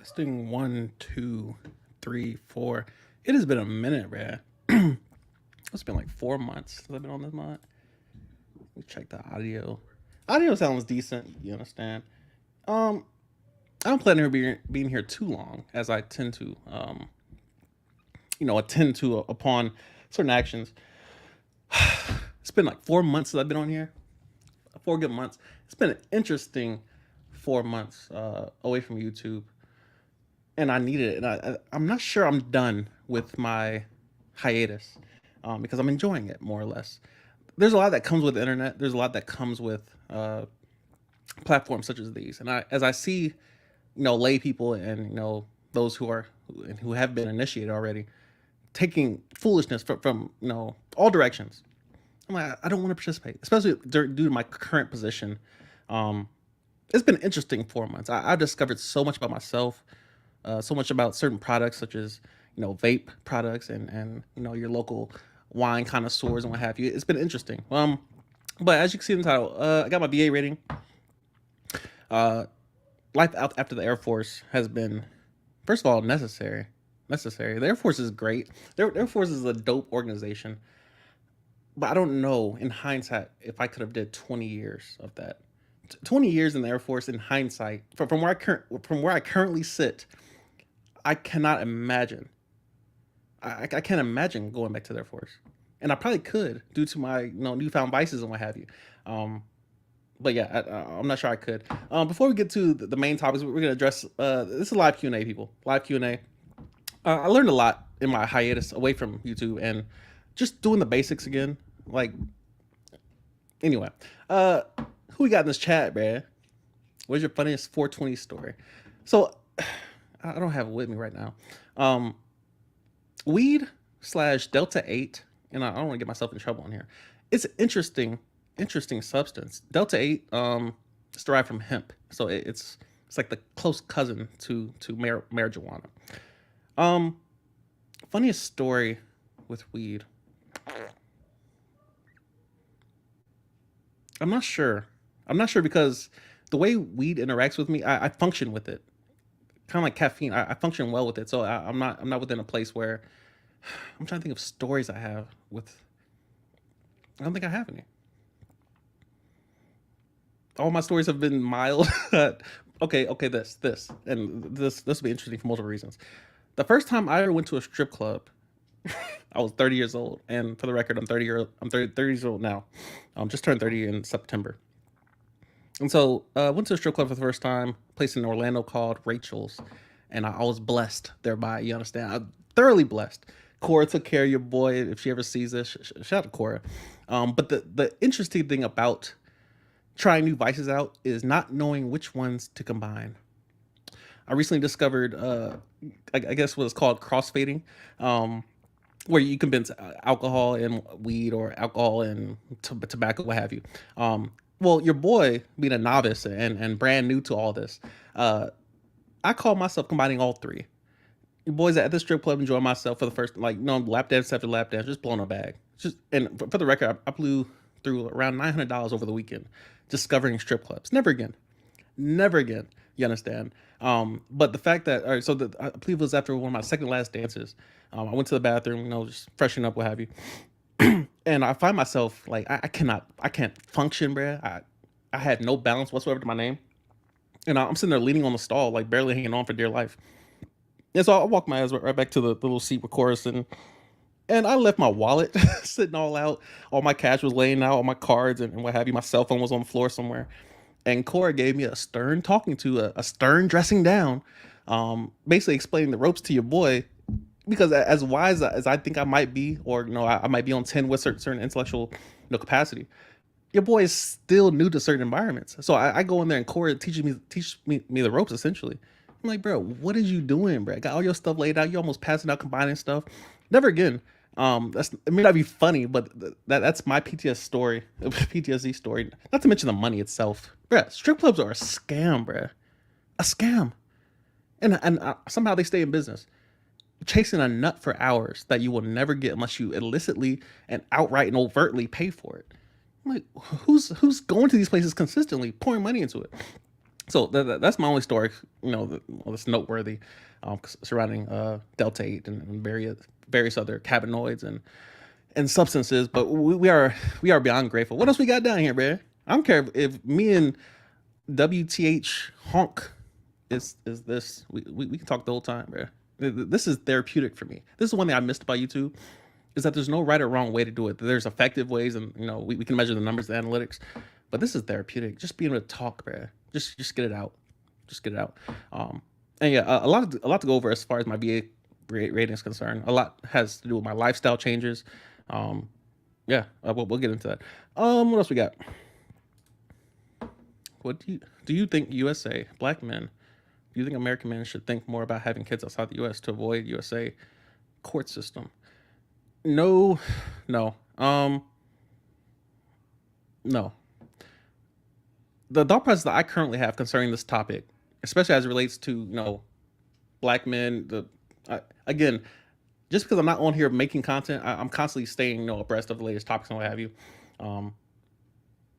Testing one, two, three, four. It has been a minute, bruh. It's been like 4 months since I've been on this mod. Let me check the audio. Audio sounds decent, you understand. Um, I don't plan on being here too long, as I tend to, attend to upon certain actions. It's been like 4 months since I've been on here. 4 good months. It's been an interesting 4 months away from YouTube, and I needed it. And I'm not sure I'm done with my hiatus because I'm enjoying it more or less. There's a lot that comes with the internet. There's a lot that comes with platforms such as these, and as I see, lay people and those who have been initiated already, taking foolishness from all directions. I'm like, I don't want to participate, especially due to my current position. Um, it's been an interesting 4 months. I've discovered so much about myself, so much about certain products such as vape products and your local wine connoisseurs and what have you. It's been interesting. But as you can see in the title, I got my BA rating. Uh, Life out after the Air Force has been, first of all, necessary. Necessary. The Air Force is great. The Air Force is a dope organization, but I don't know in hindsight if I could have did 20 years of that. 20 years in the Air Force in hindsight, from where I currently sit, I cannot imagine. I can't imagine going back to the Air Force, and I probably could due to my newfound vices and what have you. Um, but yeah, I'm not sure I could. Before we get to the main topics, we're gonna address. This is a live Q&A, people. Live Q&A. I learned a lot in my hiatus away from YouTube and just doing the basics again. Like, anyway, who we got in this chat, bruh? What's your funniest 420 story? So, I don't have it with me right now. Weed slash Delta 8, and I don't want to get myself in trouble on here. It's an interesting substance. Delta 8 it's derived from hemp. So it's like the close cousin to marijuana. Um Funniest story with weed. I'm not sure. I'm not sure because the way weed interacts with me, I function with it. Kind of like caffeine. I function well with it. So I'm not within a place where I'm trying to think of stories I have with. I don't think I have any. All my stories have been mild. Okay. This will be interesting for multiple reasons. The first time I ever went to a strip club, I was 30 years old, and for the record, I'm 30 years old now. Just turned 30 in September, and so went to a strip club for the first time, place in Orlando called Rachel's, and I was blessed thereby. You understand? I'm thoroughly blessed. Cora took care of your boy. If she ever sees this, shout out to Cora. But the interesting thing about trying new vices out is not knowing which ones to combine. I recently discovered, I guess what it's called crossfading, where you condense alcohol and weed or alcohol and tobacco, what have you. Well, your boy, being a novice and brand new to all this, uh, I call myself combining all three. Your boys at the strip club enjoying myself for the first, like, lap dance after lap dance, just blowing a bag. Just and for the record, I blew through around $900 over the weekend discovering strip clubs. Never again. Never again. You understand? But the fact that, all right, so I believe it was after one of my second last dances. I went to the bathroom, just freshening up, what have you. And I find myself like, I can't function, bruh. I had no balance whatsoever to my name. And I'm sitting there leaning on the stall, like barely hanging on for dear life. And so I walked my ass right back to the little seat with chorus, and I left my wallet sitting all out. All my cash was laying out, all my cards and what have you. My cell phone was on the floor somewhere. And Cora gave me a stern talking to, a stern dressing down, basically explaining the ropes to your boy. Because as wise as I think I might be, or I might be on 10 with certain intellectual capacity, your boy is still new to certain environments. So I go in there and Cora teach me the ropes essentially. I'm like, bro, what is you doing, bro? Got all your stuff laid out. You almost passing out, combining stuff. Never again. It may not be funny, but that's my PTS story, PTSD story. Not to mention the money itself, bro. Strip clubs are a scam, bro. A scam, and somehow they stay in business, chasing a nut for hours that you will never get unless you illicitly and outright and overtly pay for it. I'm like, who's going to these places consistently, pouring money into it? So that's my only story, that's noteworthy, surrounding Delta 8 and various other cannabinoids and substances. But we are beyond grateful. What else we got down here, man? I don't care if me and WTH honk is this. We can talk the whole time, bro. This is therapeutic for me. This is one thing I missed about YouTube, is that there's no right or wrong way to do it. There's effective ways, and we can measure the numbers, the analytics, but this is therapeutic. Just being able to talk, bro. Just get it out. Just get it out. And yeah, a lot to go over as far as my VA rating is concerned. A lot has to do with my lifestyle changes. Um, yeah, we'll get into that. What else we got? What do you think USA black men? Do you think American men should think more about having kids outside the U.S. to avoid USA court system? No, no, no. The thought process that I currently have concerning this topic, especially as it relates to black men, again, just because I'm not on here making content, I'm constantly staying abreast of the latest topics and what have you. Um,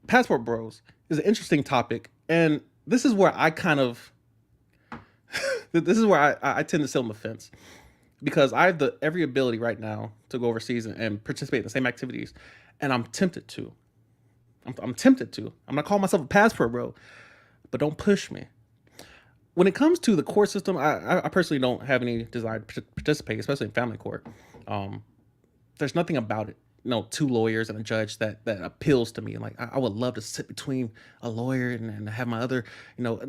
Passport bros is an interesting topic, and this is where I kind of this is where I tend to sit on the fence, because I have the every ability right now to go overseas and participate in the same activities, and I'm tempted to. I'm tempted to. I'm not calling myself a passport bro, but don't push me. When it comes to the court system, I personally don't have any desire to participate, especially in family court. Um, there's nothing about it, two lawyers and a judge that appeals to me. Like I would love to sit between a lawyer and have my other, no,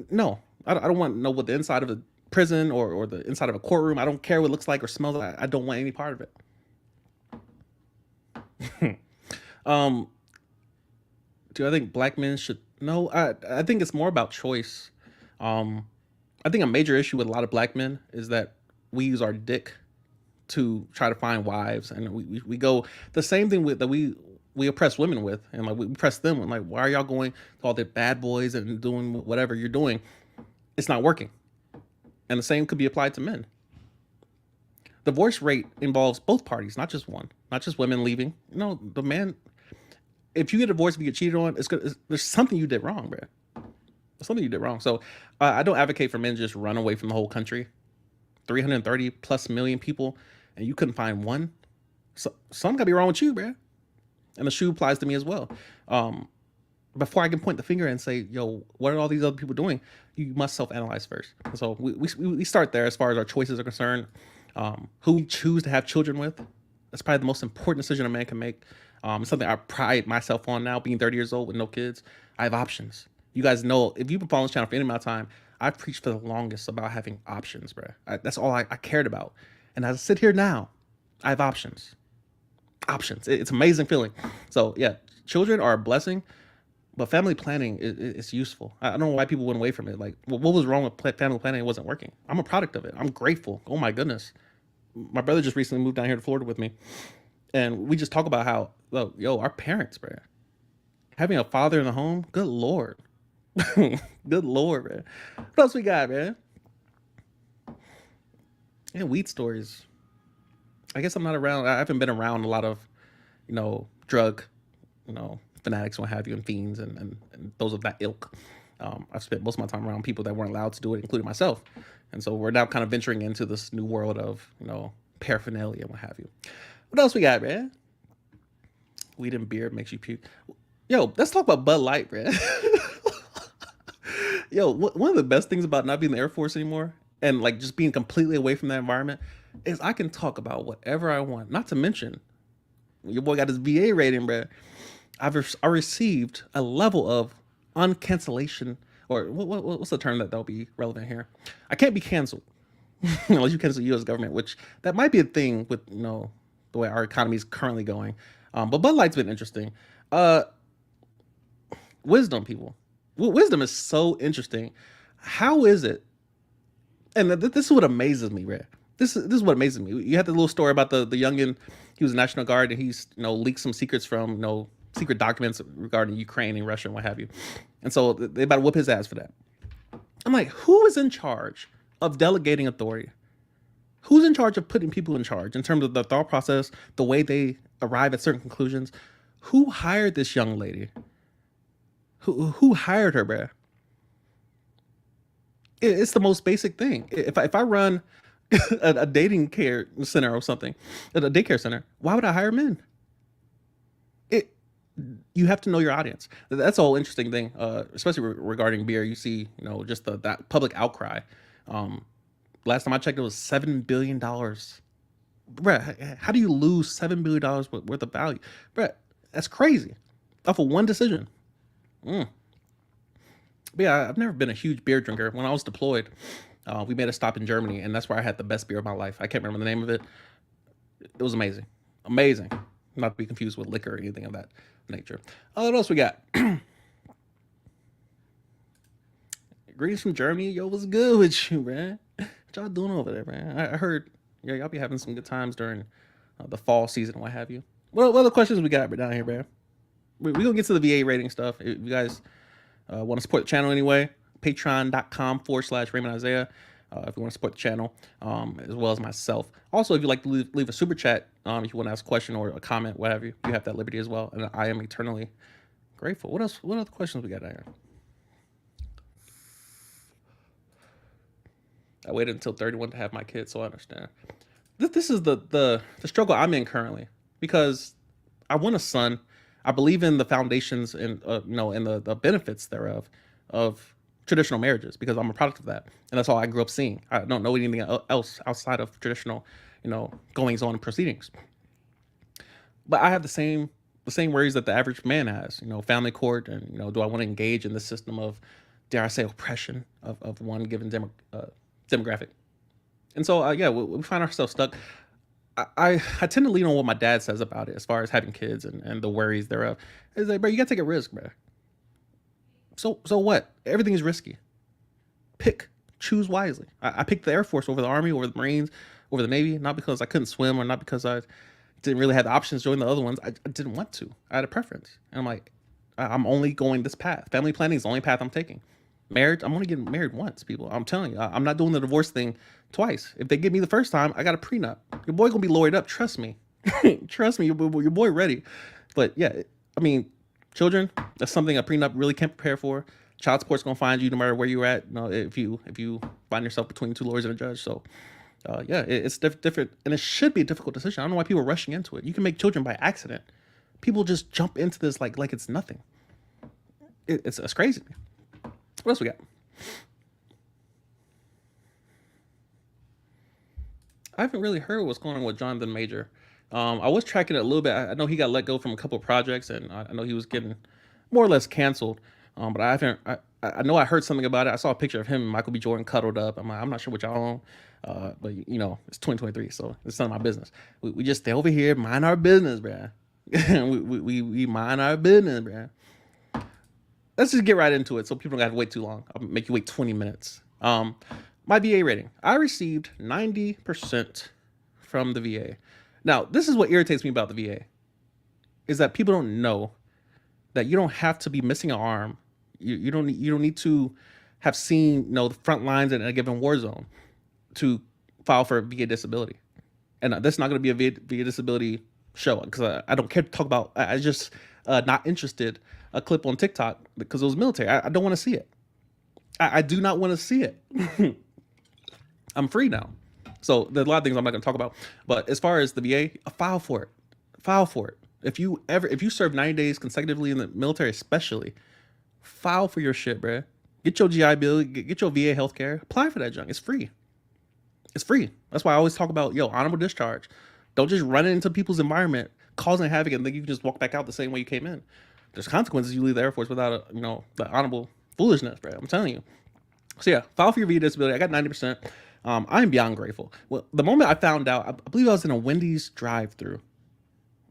I don't want to know what the inside of a prison or the inside of a courtroom. I don't care what it looks like or smells like. I don't want any part of it. um, do I think black men should? No, I think it's more about choice. Um, I think a major issue with a lot of black men is that we use our dick to try to find wives, and we go the same thing with that we oppress women with, and like we oppress them. And like, why are y'all going to all the bad boys and doing whatever you're doing? It's not working, and the same could be applied to men. Divorce rate involves both parties, not just one, not just women leaving. The man. If you get divorced, if you get cheated on, there's something you did wrong, bro. There's something you did wrong. So I don't advocate for men to just run away from the whole country. 330 plus million people, and you couldn't find one. So something gotta be wrong with you, bro. And the shoe applies to me as well. Um, Before I can point the finger and say, yo, what are all these other people doing? You must self-analyze first. So we start there as far as our choices are concerned. Who we choose to have children with, that's probably the most important decision a man can make. It's something I pride myself on now, being 30 years old with no kids. I have options. You guys know, if you've been following this channel for any amount of time, I've preached for the longest about having options, bro. That's all I cared about. And as I sit here now, I have options. Options. It's an amazing feeling. So yeah, children are a blessing, but family planning is useful. I don't know why people went away from it. Like, what was wrong with family planning? It wasn't working. I'm a product of it. I'm grateful. Oh my goodness. My brother just recently moved down here to Florida with me, and we just talk about how, yo, our parents, bro, having a father in the home. Good lord, good lord, man. What else we got, man? Yeah, weed stories. I guess I'm not around. I haven't been around a lot of, drug, fanatics and what have you, and fiends and those of that ilk. I've spent most of my time around people that weren't allowed to do it, including myself. And so we're now kind of venturing into this new world of, paraphernalia and what have you. What else we got, man? Weed and beer makes you puke. Yo, let's talk about Bud Light, man. Yo, one of the best things about not being in the Air Force anymore, and like just being completely away from that environment, is I can talk about whatever I want. Not to mention, your boy got his VA rating, bro. I received a level of uncancellation, or what's the term that'll be relevant here? I can't be canceled unless you cancel the U.S. government, which that might be a thing with the way our economy is currently going. But Bud Light's been interesting. Uh, Wisdom, people. Wisdom is so interesting. How is it? And this is what amazes me, right? This is what amazes me. You had the little story about the youngin. He was a National Guard, and he's leaked some secrets from secret documents regarding Ukraine and Russia and what have you. And so they about to whip his ass for that. I'm like, who is in charge of delegating authority? Who's in charge of putting people in charge in terms of the thought process, the way they arrive at certain conclusions? Who hired this young lady? Who hired her, bruh? It's the most basic thing. If I run a dating care center or something, a daycare center, why would I hire men? It You have to know your audience. That's a whole interesting thing, especially regarding beer. You see, just that public outcry. Um, Last time I checked, it was $7 billion. Bruh, how do you lose $7 billion worth of value, bruh? That's crazy, off of one decision. Mm. But yeah, I've never been a huge beer drinker. When I was deployed, we made a stop in Germany, and that's where I had the best beer of my life. I can't remember the name of it. It was amazing, amazing. Not to be confused with liquor or anything of that nature. What else we got? Greetings from Germany. Yo, what's good with you, man? What y'all doing over there, man? I heard y'all be having some good times during the fall season, what have you. What other questions we got down here, man? We gonna get to the VA rating stuff. If you guys want to support the channel anyway, patreon.com/Raymond Isaiah. If you want to support the channel, as well as myself. Also, if you'd like to leave a super chat, if you want to ask a question or a comment, whatever, you have that liberty as well. And I am eternally grateful. What else? What other questions we got down here? I waited until 31 to have my kids, so I understand. This is the struggle I'm in currently, because I want a son. I believe in the foundations and and the benefits thereof of traditional marriages, because I'm a product of that, and that's all I grew up seeing. I don't know anything else outside of traditional, goings on and proceedings. But I have the same worries that the average man has. Family court, and do I want to engage in the system of, dare I say, oppression of one given demographic? And so, yeah, we find ourselves stuck. I tend to lean on what my dad says about it, as far as having kids and the worries thereof. Is like, bro, you gotta take a risk, bro. So what? Everything is risky. Choose wisely. I picked the Air Force over the Army, over the Marines, over the Navy, not because I couldn't swim, or not because I didn't really have the options to join the other ones. I didn't want to. I had a preference, and I'm like, I'm only going this path. Family planning is the only path I'm taking. Marriage, I'm only getting married once, people. I'm telling you, I'm not doing the divorce thing twice. If they get me the first time, I got a prenup. Your boy gonna be lawyered up. Trust me. Trust me, your boy ready. But yeah, I mean, children, that's something a prenup really can't prepare for. Child support's gonna find you no matter where you're at. If you find yourself between two lawyers and a judge. So yeah, it's different, and it should be a difficult decision. I don't know why people are rushing into it. You can make children by accident. People just jump into this like it's nothing. It's crazy. What else we got? I haven't really heard what's going on with Jonathan Major. I was tracking it a little bit. I know he got let go from a couple of projects, and I know he was getting more or less canceled. But I haven't. I know I heard something about it. I saw a picture of him and Michael B. Jordan cuddled up. I'm not sure what y'all on. But it's 2023, so it's none of my business. We just stay over here, mind our business, bruh. we mind our business, bruh. Let's just get right into it, so people don't have to wait too long. I'll make you wait 20 minutes. My VA rating. I received 90% from the VA. Now, this is what irritates me about the VA, is that people don't know that you don't have to be missing an arm. You don't need to have seen the front lines in a given war zone to file for a VA disability. And that's not going to be a VA disability show, because I don't care to talk about. I just not interested. A clip on TikTok because it was military. I don't want to see it. I do not want to see it. I'm free now. So there's a lot of things I'm not going to talk about. But as far as the VA, file for it. File for it. If you serve 90 days consecutively in the military, especially, file for your shit, bro. Get your GI Bill, get your VA healthcare, apply for that junk. It's free. It's free. That's why I always talk about, honorable discharge. Don't just run into people's environment, causing havoc, and think you can just walk back out the same way you came in. There's consequences. You leave the Air Force without the honorable foolishness, bro. I'm telling you. So yeah, file for your VA disability. I got 90%. I am beyond grateful. Well, the moment I found out, I believe I was in a Wendy's drive-through,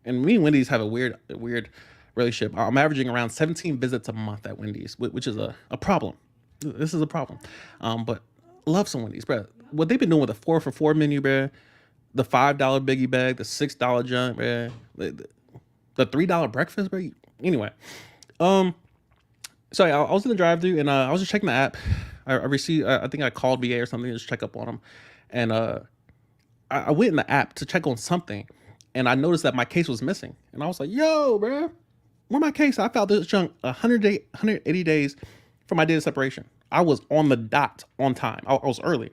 and me and Wendy's have a weird relationship. I'm averaging around 17 visits a month at Wendy's, which is a problem. This is a problem. But love some Wendy's, bro. What they've been doing with the 4 for $4 menu, bro, the $5 biggie bag, the $6 junk, bro, the $3 breakfast, bro. Anyway, so I was in the drive-thru, and I was just checking the app. I received, I think I called VA or something to just check up on them, and I went in the app to check on something, and I noticed that my case was missing, and I was like, "Yo, bro, where my case? I filed this junk 180 days for my date of separation. I was on the dot on time. I was early.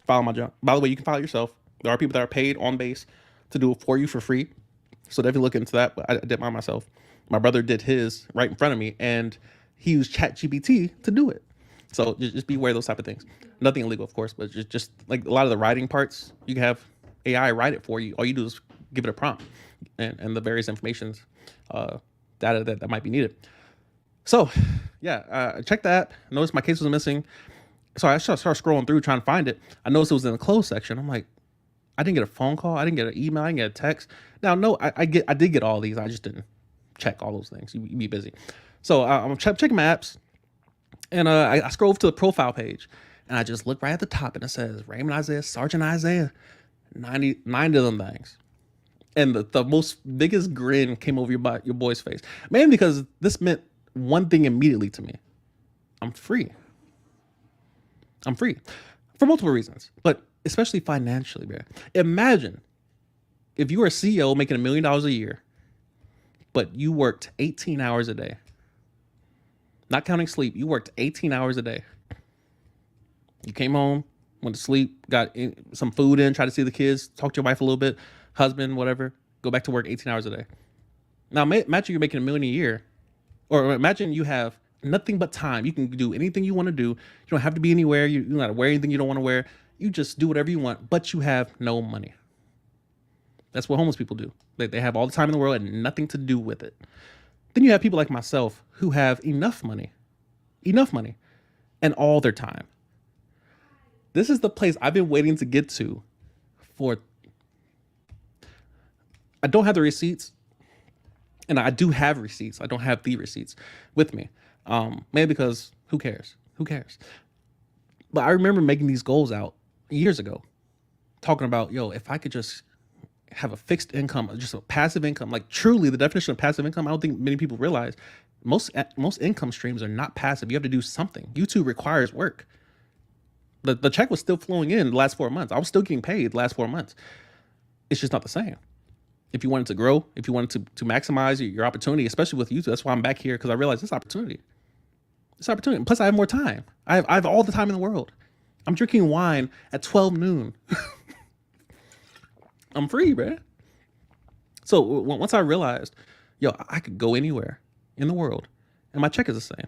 Filing my junk. By the way, you can file it yourself. There are people that are paid on base to do it for you for free. So definitely look into that. But I did mine myself. My brother did his right in front of me, and he used ChatGPT to do it. So just beware of those type of things. Nothing illegal, of course, but just like a lot of the writing parts, you can have AI write it for you. All you do is give it a prompt and the various informations, data that might be needed. So yeah, I checked that. I noticed my case was missing. So I started scrolling through trying to find it. I noticed it was in the closed section. I'm like, I didn't get a phone call. I didn't get an email. I didn't get a text. Now, no, I did get all these. I just didn't check all those things. You be busy. So I'm checking my apps, and I scroll over to the profile page, and I just look right at the top, and it says Raymond Isaiah, Sergeant Isaiah, 90 of them things. And the most biggest grin came over your boy's face, mainly because this meant one thing immediately to me: I'm free. I'm free for multiple reasons, but especially financially, man. Imagine if you were a CEO making $1 million a year, but you worked 18 hours a day. Not counting sleep, you worked 18 hours a day. You came home, went to sleep, got some food in, tried to see the kids, talk to your wife a little bit, husband, whatever, go back to work 18 hours a day. Now, imagine you're making $1 million a year, or imagine you have nothing but time. You can do anything you want to do. You don't have to be anywhere. You don't have to wear anything you don't want to wear. You just do whatever you want, but you have no money. That's what homeless people do. They have all the time in the world and nothing to do with it. Then you have people like myself who have enough money, and all their time. This is the place I've been waiting to get to for. I don't have the receipts, and I do have receipts. I don't have the receipts with me. Maybe because who cares? Who cares? But I remember making these goals out years ago, talking about, yo, if I could just have a fixed income, just a passive income, like truly the definition of passive income, I don't think many people realize most income streams are not passive. You have to do something. YouTube requires work. The check was still flowing in the last 4 months. I was still getting paid the last 4 months. It's just not the same. If you wanted to grow, if you wanted to maximize your opportunity, especially with YouTube, that's why I'm back here, because I realized this opportunity. Plus, I have more time. I have all the time in the world. I'm drinking wine at 12 noon. I'm free, man. So once I realized, yo, I could go anywhere in the world, and my check is the same.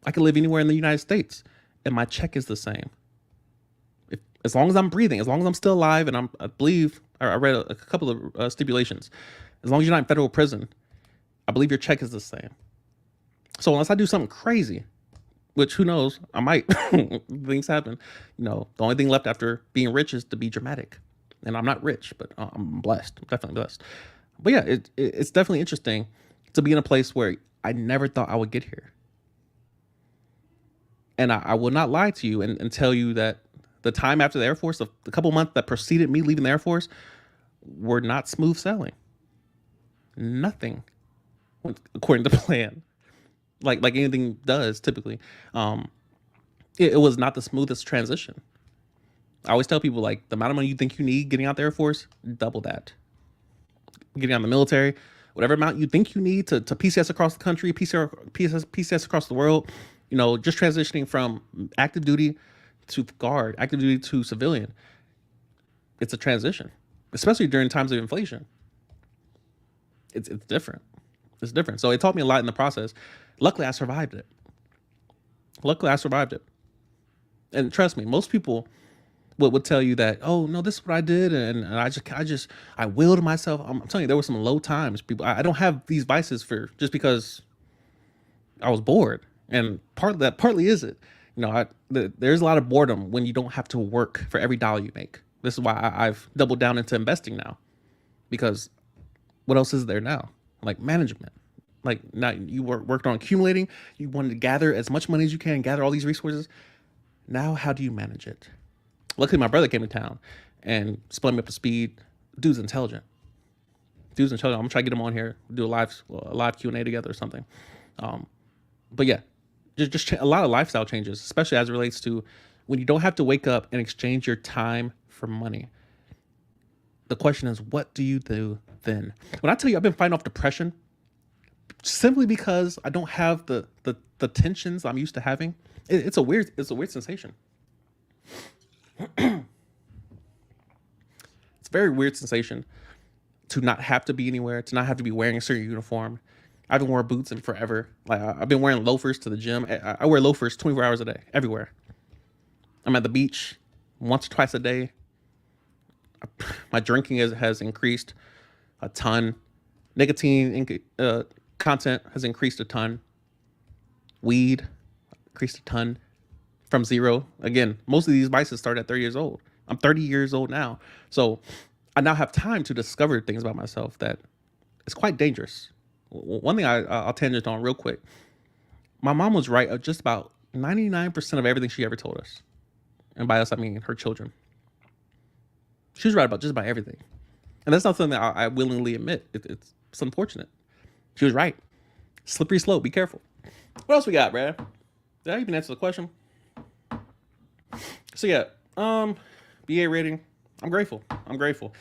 I could live anywhere in the United States, and my check is the same. As long as I'm breathing, as long as I'm still alive, and I believe I read a couple of stipulations. As long as you're not in federal prison, I believe your check is the same. So unless I do something crazy, which who knows, I might, things happen. The only thing left after being rich is to be dramatic. And I'm not rich, but I'm blessed. I'm definitely blessed. But yeah, it's definitely interesting to be in a place where I never thought I would get here. And I will not lie to you and tell you that the time after the Air Force, the couple months that preceded me leaving the Air Force, were not smooth sailing. Nothing went according to plan, like anything does typically. It was not the smoothest transition. I always tell people, like, the amount of money you think you need getting out the Air Force, double that. Getting out of the military, whatever amount you think you need to PCS across the country, PCS across the world, just transitioning from active duty to guard, active duty to civilian. It's a transition, especially during times of inflation. It's different. It's different. So it taught me a lot in the process. Luckily, I survived it. And trust me, most people would tell you that, oh no, this is what I did, and I willed myself. I'm telling you, there were some low times. People, I don't have these vices for just because I was bored, and partly is it. There's a lot of boredom when you don't have to work for every dollar you make. This is why I've doubled down into investing now, because what else is there now? Like management. Like, now you worked on accumulating. You wanted to gather as much money as you can, gather all these resources. Now, how do you manage it? Luckily, my brother came to town and split me up to speed. Dude's intelligent. I'm gonna try to get him on here, do a live Q&A together or something. But yeah, just a lot of lifestyle changes, especially as it relates to when you don't have to wake up and exchange your time for money. The question is, what do you do then? When I tell you I've been fighting off depression simply because I don't have the tensions I'm used to having. It's a weird sensation. It's a very weird sensation to not have to be anywhere, to not have to be wearing a certain uniform. I haven't worn boots in forever. Like I've been wearing loafers to the gym. I wear loafers 24 hours a day, everywhere. I'm at the beach once or twice a day. My drinking has increased a ton. Nicotine content has increased a ton. Weed increased a ton from zero. Again, most of these vices started at 30 years old. I'm 30 years old now. So I now have time to discover things about myself that is quite dangerous. One thing I'll tangent on real quick. My mom was right of just about 99% of everything she ever told us. And by us, I mean her children. She was right about just about everything. And that's not something that I willingly admit. It's unfortunate. She was right. Slippery slope. Be careful. What else we got, Brad? Did I even answer the question? So yeah, BA rating. I'm grateful. I'm grateful.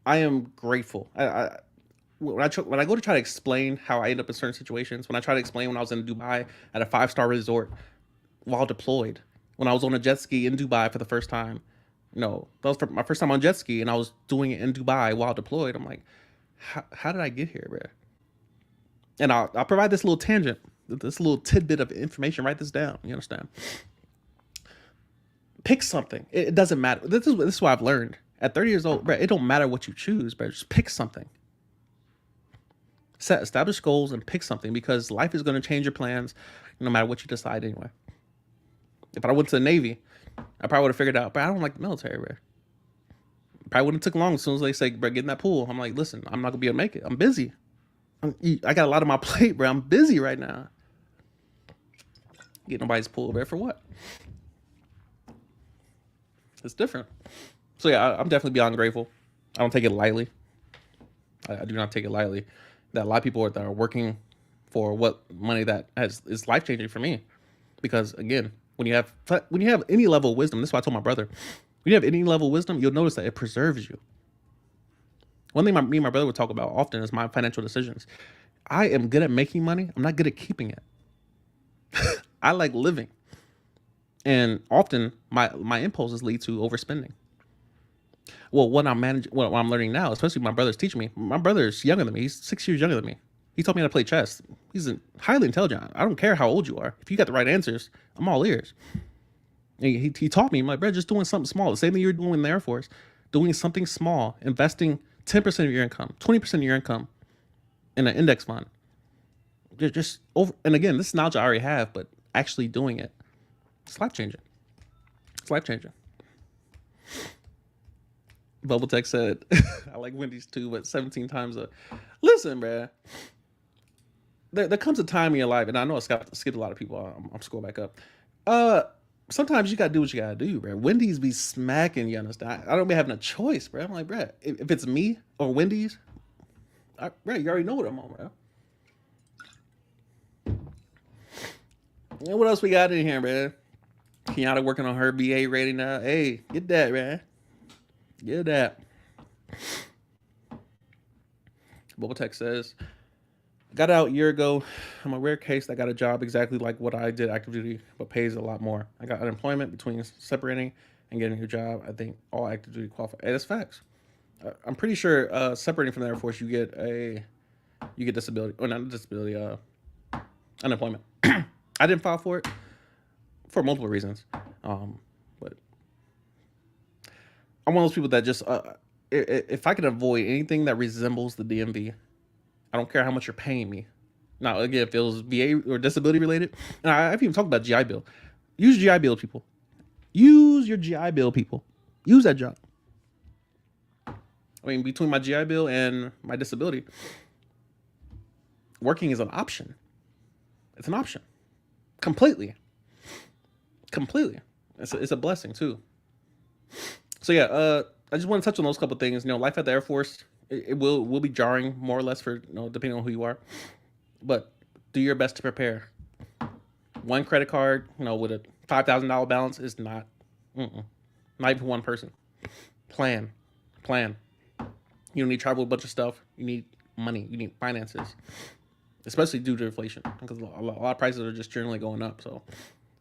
I am grateful. When I go to try to explain how I end up in certain situations, when I try to explain when I was in Dubai at a 5-star resort while deployed, when I was on a jet ski in Dubai for the first time, that was my first time on jet ski, and I was doing it in Dubai while deployed. I'm like, how did I get here, bro? And I'll provide this little tangent, this little tidbit of information. Write this down. You understand? Pick something. It doesn't matter. This is what I've learned at 30 years old, bro. It don't matter what you choose, bro. Just pick something. Establish goals and pick something, because life is going to change your plans no matter what you decide anyway. If I went to the Navy, I probably would have figured out, but I don't like the military, bro. Probably wouldn't have took long. As soon as they say, bro, get in that pool, I'm like, listen, I'm not gonna be able to make it. I'm busy. I got a lot on my plate, bro. I'm busy right now. Get nobody's pool, bro. For what? It's different. So yeah, I'm definitely beyond grateful. I don't take it lightly. I do not take it lightly. That a lot of people that are working for what money that is life changing for me, because again, when you have any level of wisdom, this is why I told my brother, when you have any level of wisdom, you'll notice that it preserves you. One thing me and my brother would talk about often is my financial decisions. I am good at making money. I'm not good at keeping it. I like living, and often my impulses lead to overspending. Well, what I'm learning now, especially my brother's teaching me. My brother's younger than me. He's 6 years younger than me. He taught me how to play chess. He's highly intelligent. I don't care how old you are. If you got the right answers, I'm all ears. And he taught me, my bro, just doing something small. The same thing you're doing in the Air Force, doing something small, investing 10% of your income, 20% of your income in an index fund. Just over, and again, this knowledge I already have, but actually doing it, it's life changing. It's life changing. Bubble Tech said, I like Wendy's too, but 17 times a. Listen, bruh. There comes a time in your life, and I know I skipped a lot of people. I'm scrolling back up. Sometimes you gotta do what you gotta do, bro. Wendy's be smacking, you understand? I don't be having a choice, bro. I'm like, bro, if it's me or Wendy's, bro, you already know what I'm on, bro. And what else we got in here, bro? Kenyatta working on her BA rating now. Hey, get that, man. Get that. Bubble Tech says, got out a year ago. I'm a rare case that got a job exactly like what I did active duty, but pays a lot more. I got unemployment between separating and getting a new job. I think all active duty qualify. Hey, that's facts. I'm pretty sure separating from the Air Force, you get disability, or not disability, unemployment. I didn't file for it for multiple reasons, but I'm one of those people that just if I can avoid anything that resembles the DMV, I don't care how much you're paying me. Now, again, if it was VA or disability related, and I've even talked about GI Bill. Use GI Bill, people. Use your GI Bill, people. Use that job. I mean, between my GI Bill and my disability, working is an option. It's an option. Completely. It's a blessing, too. So, yeah, I just want to touch on those couple things. Life at the Air Force, it will be jarring, more or less, for depending on who you are. But do your best to prepare. One credit card, with a $5,000 balance is not even one person. Plan. You don't need to travel a bunch of stuff. You need money. You need finances, especially due to inflation, because a lot of prices are just generally going up. So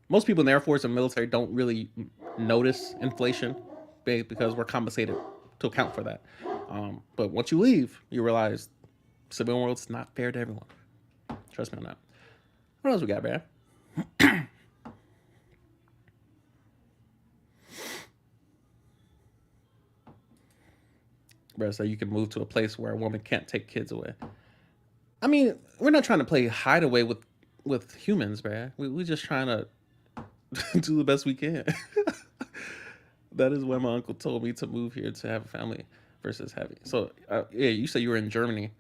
most people in the Air Force and military don't really notice inflation because we're compensated to account for that. But once you leave, you realize civilian world's not fair to everyone. Trust me on that. What else we got, man? Bro, so you can move to a place where a woman can't take kids away. I mean, we're not trying to play hideaway with humans, bro. We just trying to do the best we can. That is why my uncle told me to move here to have a family versus having. So yeah, you said you were in Germany.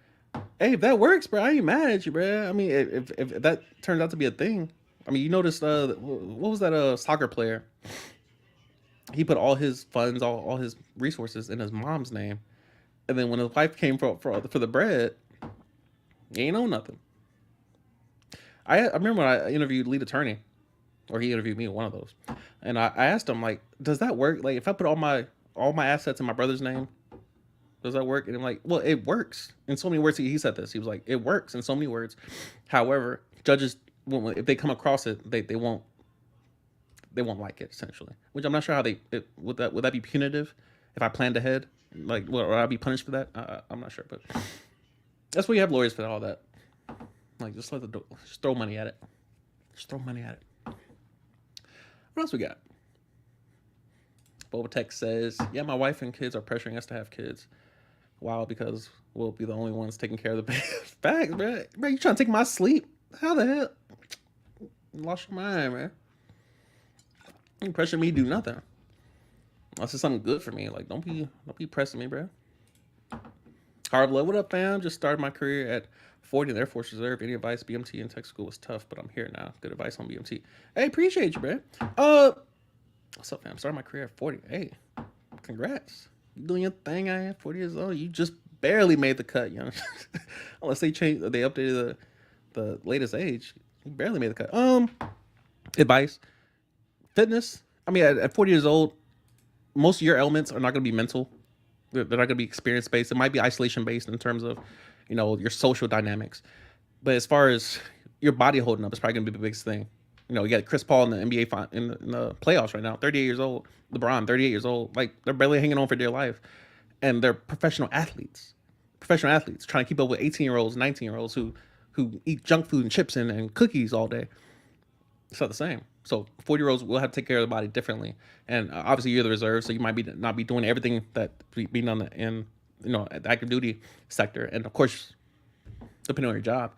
Hey, if that works, bro, I ain't mad at you, bro. I mean, if that turns out to be a thing, I mean, you noticed what was that soccer player? He put all his funds, all his resources in his mom's name, and then when his wife came for the bread, he ain't know nothing. I remember when I interviewed lead attorney, or he interviewed me, one of those, and I asked him like, does that work? Like, if I put all my assets in my brother's name, does that work? And I'm like, well, it works in so many words. He said this. He was like, it works in so many words. However, judges, if they come across it, they won't like it, essentially. Which I'm not sure how would that be punitive if I planned ahead? Like, would I be punished for that? I'm not sure, but that's why you have lawyers for all that. Like, just just throw money at it. Just throw money at it. What else we got? Boba Tech says, yeah, my wife and kids are pressuring us to have kids. Wow, because we'll be the only ones taking care of the baby. Facts, bro. Bro, you trying to take my sleep? How the hell? You lost your mind, man. You pressure me to do nothing. Unless it's something good for me. Like, don't be pressing me, bro. Hard love, what up, fam? Just started my career at 40 in the Air Force Reserve. Any advice? BMT and tech school was tough, but I'm here now. Good advice on BMT. Hey, appreciate you, bro. What's up, fam? Started my career at 40. Hey, congrats. You doing your thing. I am 40 years old. You just barely made the cut, you know. Unless they updated the latest age. You barely made the cut. Advice. Fitness. I mean, at 40 years old, most of your elements are not going to be mental. They're not going to be experience based. It might be isolation based in terms of, your social dynamics. But as far as your body holding up, it's probably going to be the biggest thing. You got Chris Paul in the NBA in the playoffs right now, 38 years old. LeBron, 38 years old. Like, they're barely hanging on for dear life. And they're professional athletes. Trying to keep up with 18-year-olds, 19-year-olds who eat junk food and chips and cookies all day. It's not the same. So 40-year-olds will have to take care of the body differently. And obviously you're the reserve, so you might not be doing everything that being on at the active duty sector. And of course, depending on your job.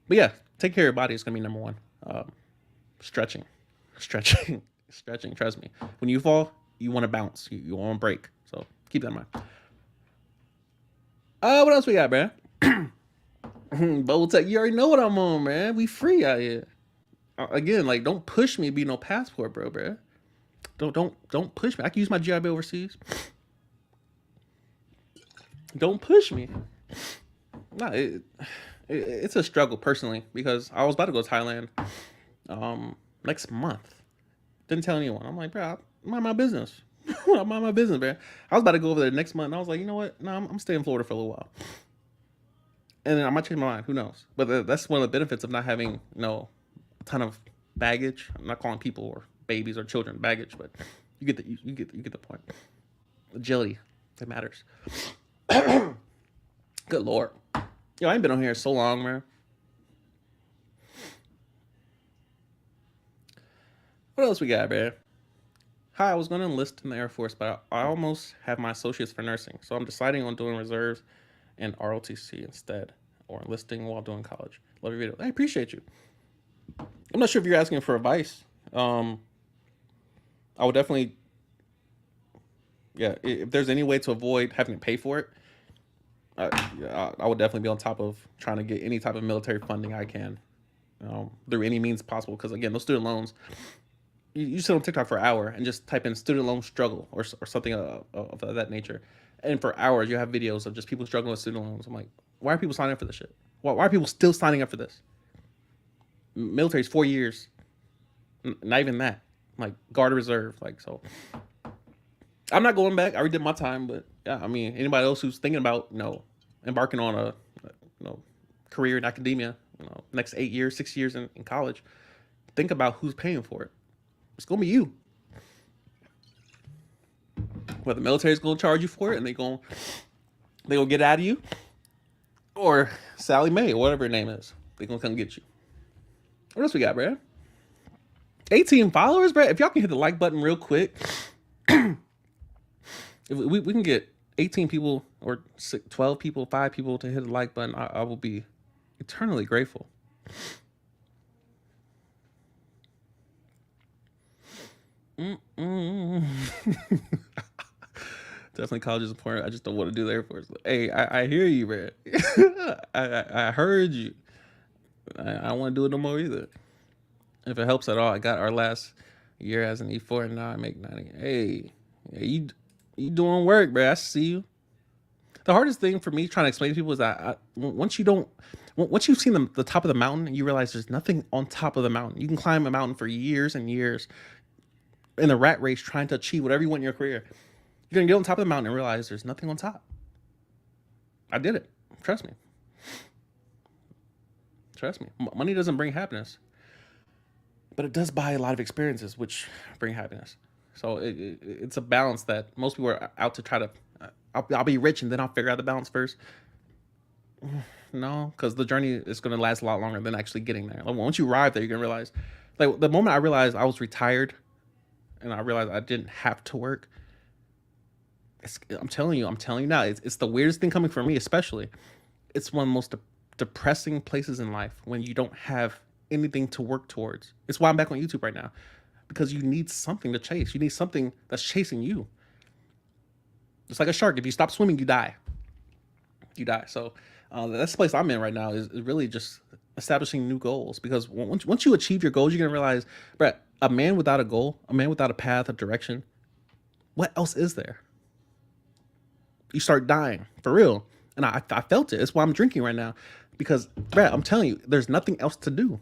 But yeah, take care of your body is gonna be number one. Stretching. Trust me. When you fall, you want to bounce. You want to break. So keep that in mind. What else we got, man? Bubble Tech, you already know what I'm on, man. We free out here. Again, like, don't push me to be no passport, bro. Don't push me. I can use my GI Bill overseas. Don't push me. Nah, it's a struggle personally because I was about to go to Thailand next month. Didn't tell anyone. I'm like, bro, mind my business. Mind my business, man. I was about to go over there next month, and I was like, you know what? No, I'm staying in Florida for a little while. And then I might change my mind. Who knows? But that's one of the benefits of not having, a ton of baggage. I'm not calling people or babies or children baggage, but you get the point. Agility, it matters. Good Lord. I ain't been on here so long, man. What else we got, man? Hi, I was going to enlist in the Air Force, but I almost have my associates for nursing, so I'm deciding on doing reserves and ROTC instead, or enlisting while doing college. Love your video. I appreciate you. I'm not sure if you're asking for advice. I would definitely, if there's any way to avoid having to pay for it, I would definitely be on top of trying to get any type of military funding I can through any means possible. Because again, those student loans, you sit on TikTok for an hour and just type in student loan struggle or something of that nature. And for hours, you have videos of just people struggling with student loans. I'm like, why are people signing up for this shit? Why are people still signing up for this? Military is 4 years. Not even that. Like, Guard Reserve. Like, so. I'm not going back. I already did my time. But, yeah, I mean, anybody else who's thinking about, embarking on career in academia, next 8 years, 6 years in college, think about who's paying for it. It's gonna be you. Whether the military's gonna charge you for it and they gonna get out of you, or Sally Mae or whatever her name is, they gonna come get you. What else we got, bro? 18 followers, bro. If y'all can hit the like button real quick, if we can get 18 people or 12 people, 5 people to hit the like button, I will be eternally grateful. Definitely college is important. I just don't want to do the Air Force. Hey, I hear you, man. I heard you. I don't want to do it no more either. If it helps at all, I got our last year as an E4 and now I make 90. Hey, you doing work, bro. I see you. The hardest thing for me trying to explain to people is that once you've seen the top of the mountain, you realize there's nothing on top of the mountain. You can climb a mountain for years and years in a rat race trying to achieve whatever you want in your career. You're going to get on top of the mountain and realize there's nothing on top. I did it. Trust me. Trust me. Money doesn't bring happiness, but it does buy a lot of experiences, which bring happiness. So it's a balance that most people are out to try to, I'll be rich and then I'll figure out the balance first. No, because the journey is going to last a lot longer than actually getting there. Like, once you arrive there, you're going to realize, like the moment I realized I was retired and I realized I didn't have to work, I'm telling you now, it's the weirdest thing coming from me, especially. It's one of the most depressing places in life when you don't have anything to work towards. It's why I'm back on YouTube right now, because you need something to chase. You need something that's chasing you. It's like a shark. If you stop swimming, you die. You die. So that's the place I'm in right now, is really just establishing new goals. Because once you achieve your goals, you're gonna realize, Brett, a man without a goal, a man without a path, a direction, what else is there? You start dying for real. And I felt it. It's why I'm drinking right now, because Brett, I'm telling you, there's nothing else to do.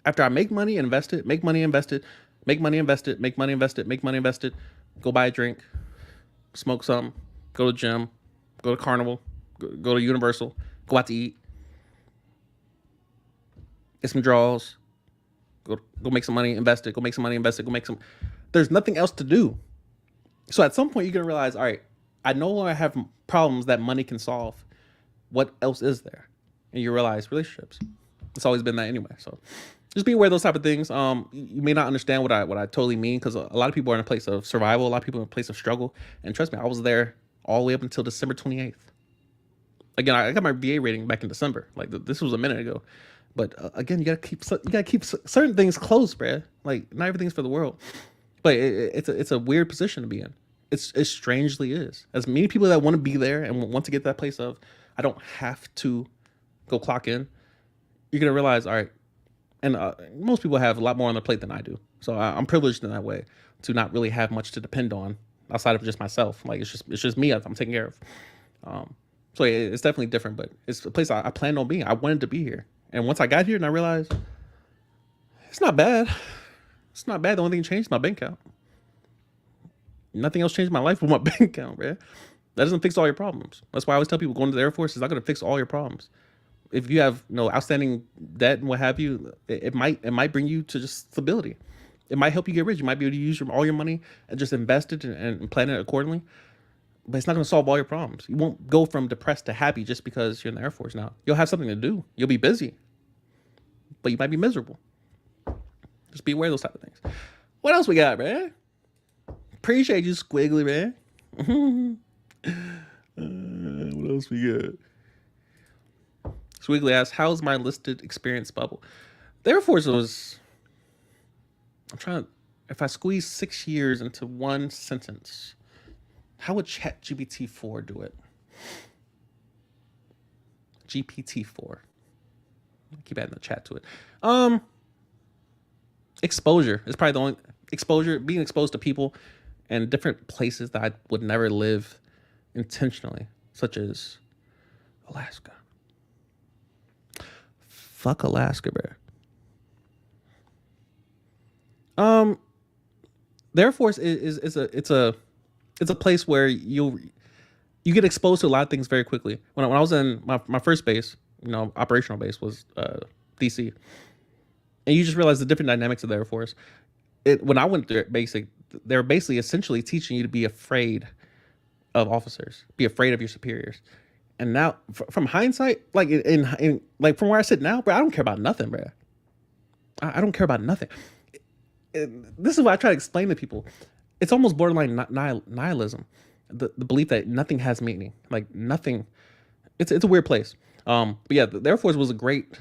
After I make money, invest it, make money, invest it, make money, invest it, make money, invest it, make money, invest it, go buy a drink, smoke some, go to the gym, go to Carnival, go to Universal, go out to eat, get some draws, go make some money, invest it, go make some money, invest it, go make some. There's nothing else to do. So at some point you're gonna realize, all right, I no longer have problems that money can solve. What else is there? And you realize relationships. It's always been that anyway. So just be aware of those type of things. You may not understand what I totally mean, because a lot of people are in a place of survival. A lot of people are in a place of struggle. And trust me, I was there all the way up until December 28th. Again, I got my VA rating back in December. Like, this was a minute ago. But again, you gotta keep certain things close, bruh. Like, not everything's for the world. But it's a weird position to be in. It strangely is. As many people that want to be there and want to get to that place of, I don't have to go clock in, you're going to realize, all right, and most people have a lot more on their plate than I do. So I'm privileged in that way to not really have much to depend on outside of just myself. Like, it's just me I'm taking care of. So it's definitely different, but it's a place I planned on being. I wanted to be here. And once I got here and I realized it's not bad. It's not bad. The only thing changed is my bank account. Nothing else changed my life with my bank account, man. That doesn't fix all your problems. That's why I always tell people, going to the Air Force is not going to fix all your problems. If you have outstanding debt and what have you, it might bring you to just stability. It might help you get rich. You might be able to use all your money and just invest it and plan it accordingly. But it's not going to solve all your problems. You won't go from depressed to happy just because you're in the Air Force now. You'll have something to do. You'll be busy, but you might be miserable. Just be aware of those type of things. What else we got, man? Appreciate you, Squiggly, man. What else we got? Squiggly asks, how's my listed experience bubble? The Air Force was, if I squeeze 6 years into one sentence, how would ChatGPT-4 do it? GPT-4. Keep adding the chat to it. Exposure is probably the only exposure, being exposed to people and different places that I would never live intentionally, such as Alaska. Fuck Alaska, bro. The Air Force is a place where You get exposed to a lot of things very quickly. When I was in my first base, operational base was DC, and you just realize the different dynamics of the Air Force. When I went there, they're basically essentially teaching you to be afraid of officers, be afraid of your superiors. And now, from hindsight, like in like from where I sit now, bro, I don't care about nothing, bro. I don't care about nothing. This is what I try to explain to people. It's almost borderline nihilism, the belief that nothing has meaning, like nothing. It's a weird place. But yeah, the Air Force was a great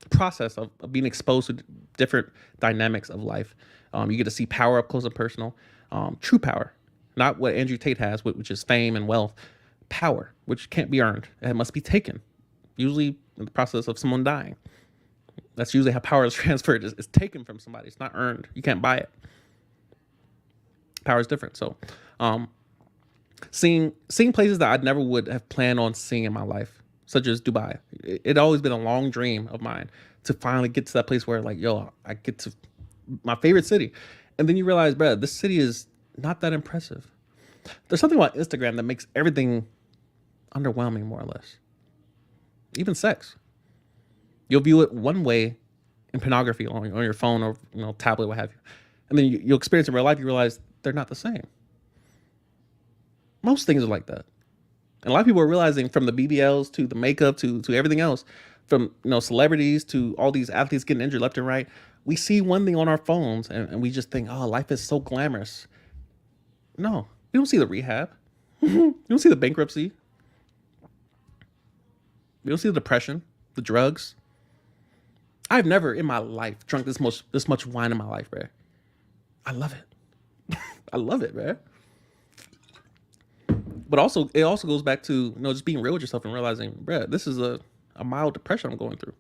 process of being exposed to different dynamics of life. You get to see power up close and personal, true power, not what Andrew Tate has, which is fame and wealth. Power, which can't be earned, it must be taken, usually in the process of someone dying. That's usually how power is transferred. It's taken from somebody. It's not earned. You can't buy it. Power is different. So, seeing places that I never would have planned on seeing in my life, such as Dubai. It always been a long dream of mine to finally get to that place where, like, yo, I get to my favorite city, and then you realize, bro, this city is not that impressive. There's something about Instagram that makes everything underwhelming, more or less. Even sex. You'll view it one way in pornography on your phone or tablet, what have you, and then you'll experience it in real life. You realize they're not the same. Most things are like that, and a lot of people are realizing, from the BBLs to the makeup to everything else, from celebrities to all these athletes getting injured left and right. We see one thing on our phones and we just think, oh, life is so glamorous. No, you don't see the rehab. You don't see the bankruptcy. You don't see the depression, the drugs. I've never in my life drunk this much wine in my life, bro. I love it. I love it, bro. But it also goes back to just being real with yourself and realizing, bro, this is a mild depression I'm going through.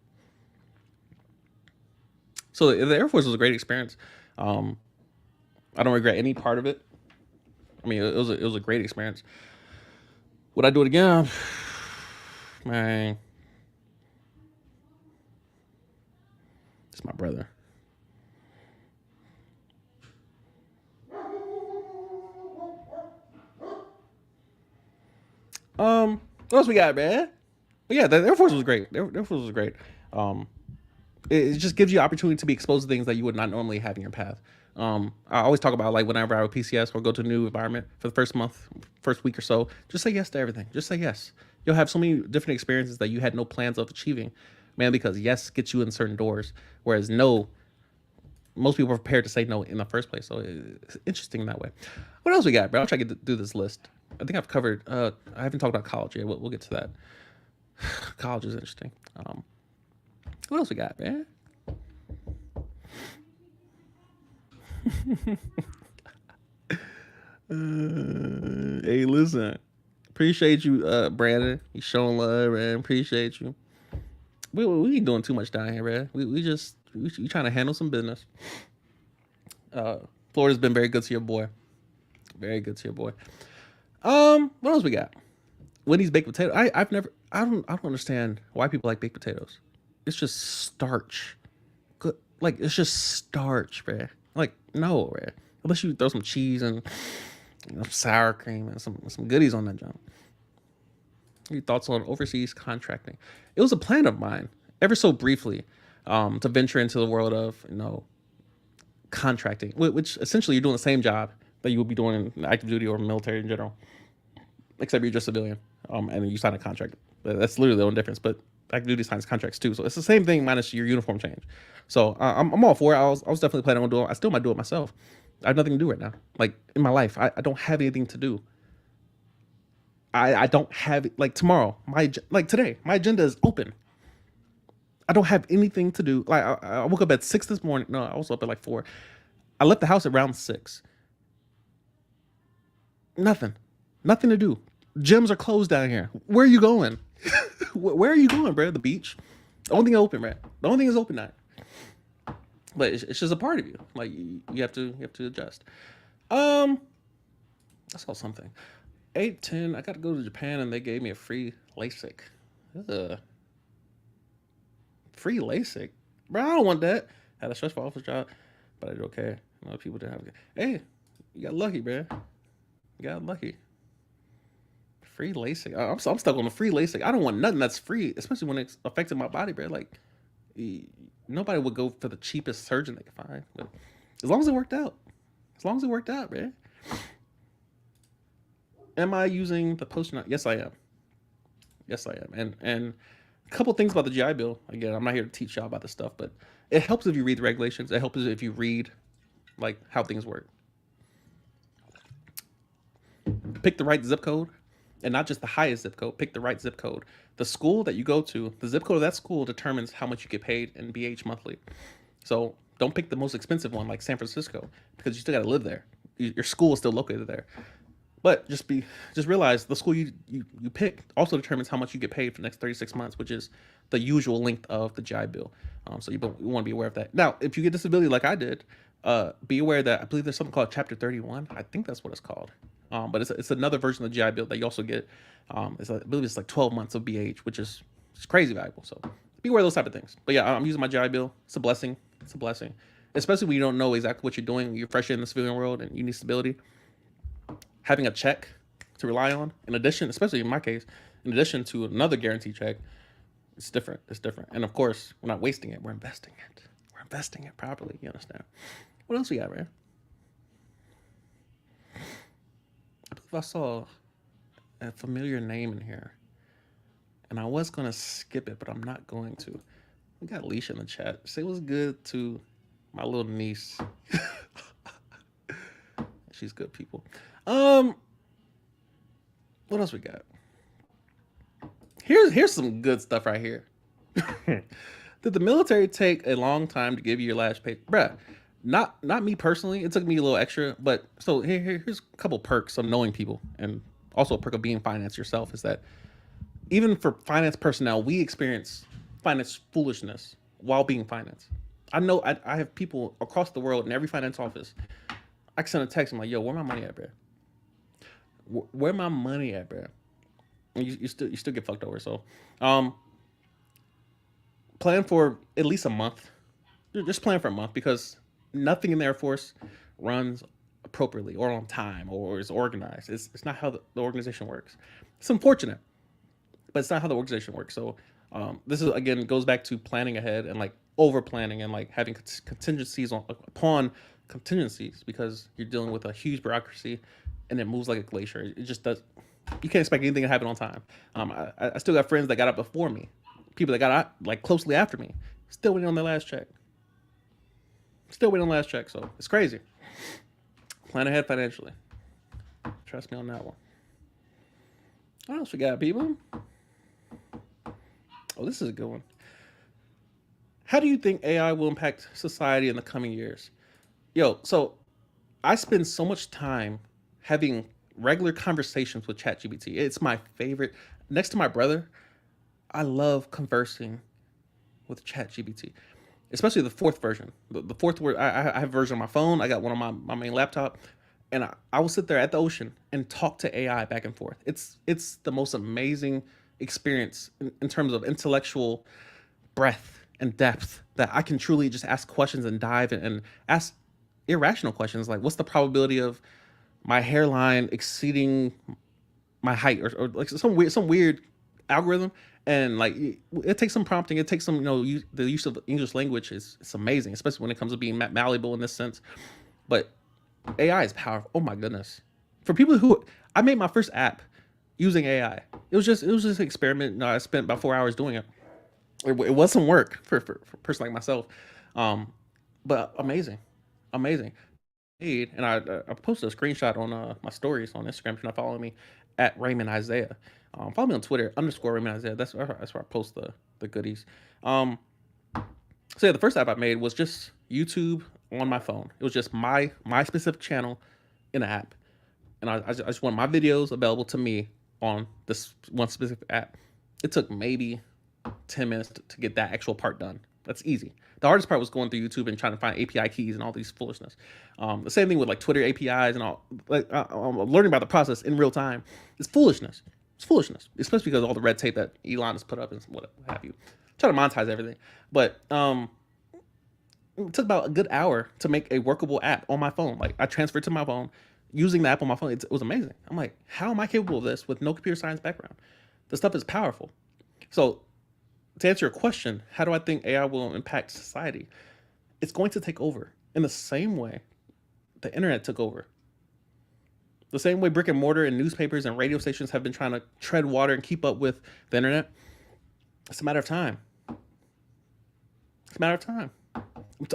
So the Air Force was a great experience. I don't regret any part of it. I mean, it was a great experience. Would I do it again? Man, it's my brother. What else we got, man? But yeah, the Air Force was great. The Air Force was great. Um, it just gives you opportunity to be exposed to things that you would not normally have in your path. I always talk about, like, whenever I have PCS or go to a new environment for the first week or so, just say yes to everything. Just say yes. You'll have so many different experiences that you had no plans of achieving, man, because yes gets you in certain doors, whereas no, most people are prepared to say no in the first place. So it's interesting that way. What else we got, bro? I'll try to get through this list. I think I've covered, I haven't talked about college yet. We'll get to that. College is interesting. What else we got, man? Hey, listen. Appreciate you, Brandon. You showing love, man. Appreciate you. We ain't doing too much down here, man. We trying to handle some business. Florida's been very good to your boy. Very good to your boy. What else we got? Wendy's baked potato. I don't understand why people like baked potatoes. It's just starch. Good, like, it's just starch, man. Like, no, man. Unless you throw some cheese and sour cream and some goodies on that junk. Your thoughts on overseas contracting? It was a plan of mine, ever so briefly, to venture into the world of contracting, which essentially you're doing the same job that you would be doing in active duty or military in general, except you're just a civilian, and you sign a contract. That's literally the only difference. But active duty signs contracts too, so it's the same thing minus your uniform change. So I'm all for it. I was definitely planning on doing it. I still might do it myself. I have nothing to do right now. Like, in my life, I don't have anything to do. I don't have, like, tomorrow, today, my agenda is open. I don't have anything to do. Like, I woke up at 6 this morning. No, I was up at like 4. I left the house around 6. Nothing to do. Gyms are closed down here. Where are you going? Where are you going, bro? The beach? The only thing open, right? The only thing is open night. But it's just a part of you. Like, you have to adjust. I saw something. 8/10. I got to go to Japan and they gave me a free LASIK. Ugh. Free LASIK, bro. I don't want that. Had a stressful office job, but I did okay. A lot of people didn't have it. Hey, you got lucky, bro. You got lucky. Free LASIK. I'm stuck on the free LASIK. I don't want nothing that's free, especially when it's affecting my body, bro. Like, e- nobody would go for the cheapest surgeon they can find. But as long as it worked out, as long as it worked out, man. Am I using the post-it? Yes, I am. Yes, I am. And a couple things about the GI Bill. Again, I'm not here to teach y'all about this stuff, but it helps if you read the regulations. It helps if you read like how things work. Pick the right zip code, and not just the highest zip code. Pick the right zip code. The school that you go to, the zip code of that school determines how much you get paid in BH monthly. So don't pick the most expensive one like San Francisco because you still got to live there. Your school is still located there. But just realize the school you pick also determines how much you get paid for the next 36 months, which is the usual length of the GI Bill. So you want to be aware of that. Now, if you get disability like I did, be aware that I believe there's something called Chapter 31. I think that's what it's called. But it's another version of the GI Bill that you also get. I believe it's like 12 months of BH, which is crazy valuable. So be aware of those type of things. But yeah, I'm using my GI Bill. It's a blessing. It's a blessing, especially when you don't know exactly what you're doing. You're fresh in the civilian world and you need stability. Having a check to rely on, in addition, especially in my case, in addition to another guarantee check, it's different. It's different. And of course, we're not wasting it. We're investing it. We're investing it properly. You understand? What else we got, man? I believe I saw a familiar name in here. And I was going to skip it, but I'm not going to. We got Alicia in the chat. Say what's good to my little niece. She's good people. What else we got? Here's some good stuff right here. Did the military take a long time to give you your last pay? Bruh, not me personally. It took me a little extra, but so here's a couple perks of knowing people, and also a perk of being finance yourself is that even for finance personnel, we experience finance foolishness while being finance. I know I have people across the world in every finance office. I can send a text. I'm like, yo, where my money at, bro? Where my money at, bro? And you still get fucked over. So, plan for at least a month. Just plan for a month because nothing in the Air Force runs appropriately or on time or is organized. It's not how the organization works. It's unfortunate, but it's not how the organization works. So, this is again goes back to planning ahead and like over planning and like having contingencies upon contingencies because you're dealing with a huge bureaucracy and it moves like a glacier. It just does. You can't expect anything to happen on time. I still got friends that got up before me, people that got out like closely after me, still waiting on their last check. Still waiting on the last check. So it's crazy. Plan ahead financially. Trust me on that one. What else we got, people? Oh, this is a good one. How do you think AI will impact society in the coming years? Yo, so I spend so much time having regular conversations with ChatGPT. It's my favorite. Next to my brother, I love conversing with ChatGPT, especially the fourth version. The fourth where I have a version on my phone. I got one on my main laptop, and I will sit there at the ocean and talk to AI back and forth. It's the most amazing experience in terms of intellectual breadth and depth that I can truly just ask questions and dive and ask irrational questions like what's the probability of my hairline exceeding my height or like some weird algorithm, and like it takes some prompting, it takes some the use of English language it's amazing, especially when it comes to being malleable in this sense. But AI is powerful. Oh my goodness. For people who I made my first app using AI. It was just an experiment. I spent about 4 hours doing it. It was some work for a person like myself. But amazing. And I posted a screenshot on my stories on Instagram. If you're not following me, at Raymond Isaiah. Follow me on Twitter _Raymond Isaiah. That's where I post the goodies. So yeah, the first app I made was just YouTube on my phone. It was just my specific channel in an app, and I just want my videos available to me on this one specific app. It took maybe 10 minutes to get that actual part done. That's easy. The hardest part was going through YouTube and trying to find API keys and all these foolishness. The same thing with like Twitter APIs and all. Like I'm learning about the process in real time. It's foolishness. It's foolishness, especially because of all the red tape that Elon has put up and what have you. Trying to monetize everything, but it took about a good hour to make a workable app on my phone. Like I transferred to my phone. using the app on my phone. It was amazing. I'm like, how am I capable of this with no computer science background? The stuff is powerful. So to answer your question, how do I think AI will impact society? It's going to take over in the same way the internet took over. The same way brick and mortar and newspapers and radio stations have been trying to tread water and keep up with the internet. It's a matter of time. It's a matter of time.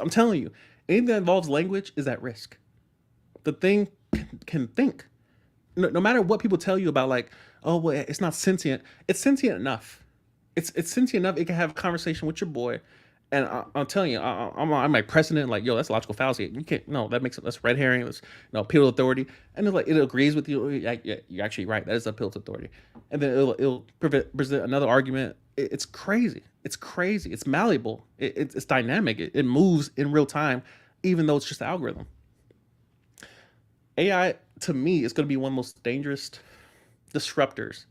I'm telling you, anything that involves language is at risk. The thing can think. No matter what people tell you about, like, oh, well, it's not sentient. It's sentient enough. It's sentient enough. It can have a conversation with your boy. And I'm telling you, I'm like precedent, like, yo, that's a logical fallacy. You can't, no, that's red herring. That's, appeal to authority. And it's like, it agrees with you. Yeah, you're actually right. That is appeal to authority. And then it'll present another argument. It's crazy. It's crazy. It's malleable. It's dynamic. It moves in real time, even though it's just an algorithm. AI, to me, is going to be one of the most dangerous disruptors,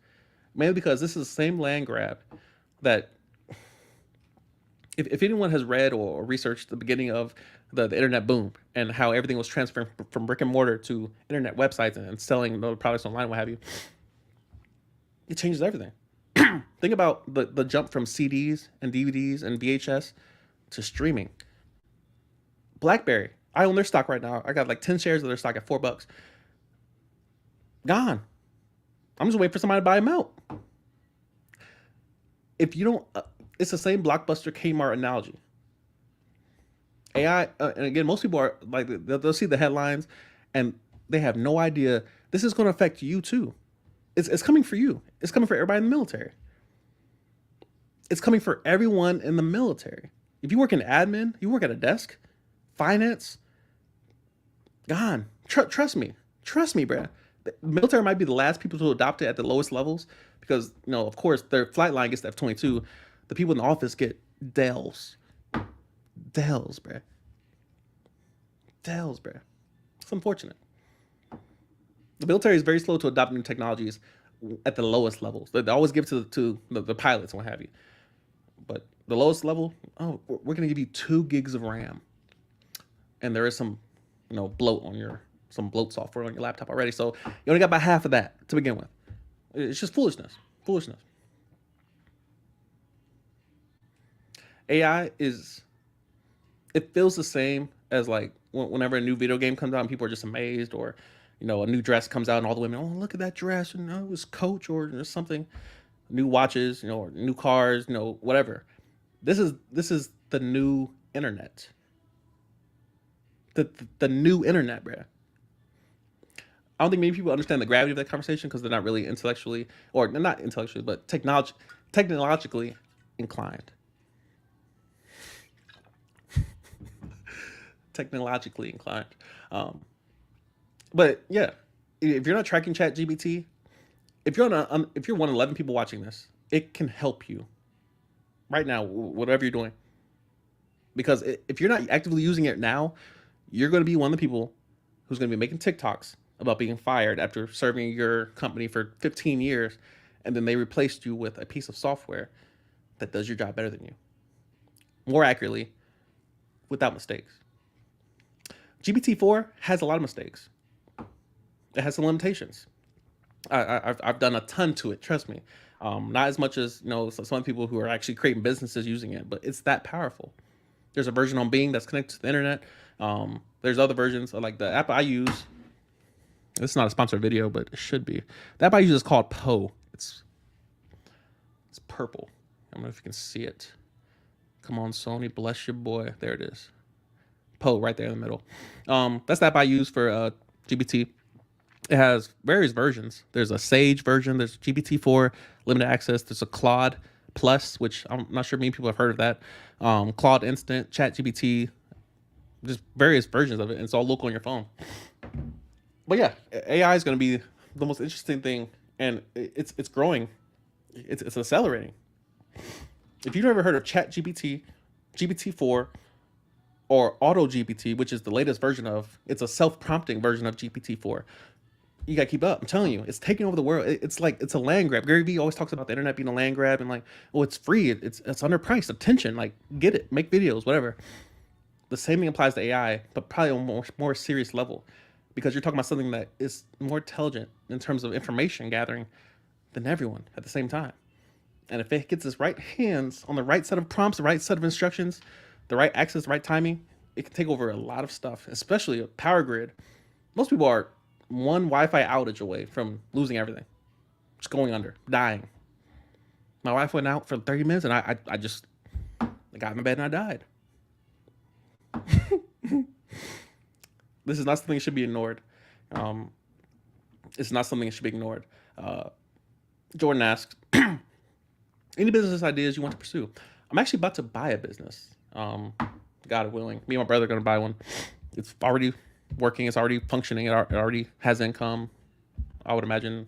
mainly because this is the same land grab that if anyone has read or researched the beginning of the internet boom and how everything was transferring from brick and mortar to internet websites and selling products online, what have you, it changes everything. Think about the jump from CDs and DVDs and VHS to streaming. BlackBerry, I own their stock right now. I got like 10 shares of their stock at $4. Gone. I'm just waiting for somebody to buy them out. If you don't, it's the same Blockbuster Kmart analogy. AI, and again, most people are like, they'll see the headlines and they have no idea this is going to affect you too. It's coming for you. It's coming for everybody in the military. It's coming for everyone in the military. If you work in admin, you work at a desk, finance, gone. Trust me, bruh. The military might be the last people to adopt it at the lowest levels because, of course, their flight line gets to F-22. The people in the office get Dells. Dells, bruh. Dells, bruh. It's unfortunate. The military is very slow to adopt new technologies at the lowest levels. They always give it to the pilots and what have you. But the lowest level, oh, we're going to give you 2 gigs of RAM. And there is some, some bloat software on your laptop already. So you only got about half of that to begin with. It's just foolishness. Foolishness. AI it feels the same as like whenever a new video game comes out and people are just amazed, or, a new dress comes out and all the women, oh, look at that dress, and it was Coach or something. New watches, or new cars, whatever. This is the new internet. The new internet, bruh. I don't think many people understand the gravity of that conversation because they're not really intellectually, or not intellectually, but technologically inclined. Technologically inclined. But yeah, if you're not tracking ChatGPT, if you're one of 11 people watching this, it can help you right now, whatever you're doing. Because if you're not actively using it now, you're going to be one of the people who's going to be making TikToks about being fired after serving your company for 15 years, and then they replaced you with a piece of software that does your job better than you, more accurately, without mistakes. GPT-4 has a lot of mistakes. It has some limitations. I've done a ton to it, trust me. Not as much as some people who are actually creating businesses using it, but it's that powerful. There's a version on Bing that's connected to the internet. There's other versions, like the app I use. This is not a sponsored video, but it should be. The app I use is called Poe. It's purple. I don't know if you can see it. Come on, Sony, bless your boy. There it is. Poe, right there in the middle. That's the app I use for GPT. It has various versions. There's a Sage version. There's GPT-4 limited access. There's a Claude Plus, which I'm not sure many people have heard of that. Claude Instant, ChatGPT, just various versions of it. And it's all local on your phone. But yeah, AI is going to be the most interesting thing, and it's growing. It's accelerating. If you've never heard of ChatGPT, GPT-4, or Auto GPT, which is the latest version of, it's a self-prompting version of GPT-4. You gotta keep up. I'm telling you, it's taking over the world. It's a land grab. Gary Vee always talks about the internet being a land grab and like, oh, it's free. It's underpriced. Attention, like, get it, make videos, whatever. The same thing applies to AI, but probably on a more serious level. because you're talking about something that is more intelligent in terms of information gathering than everyone at the same time. And if it gets its right hands on the right set of prompts, the right set of instructions, the right access, the right timing, it can take over a lot of stuff, especially a power grid. Most people are one Wi-Fi outage away from losing everything, just going under, dying. My wife went out for 30 minutes, and I just got in my bed and I died. This is not something that should be ignored. Um, it's not something that should be ignored. Uh, Jordan asks, any business ideas you want to pursue? I'm actually about to buy a business. God willing, me and my brother are going to buy one. It's already working. It's already functioning. It already has income. I would imagine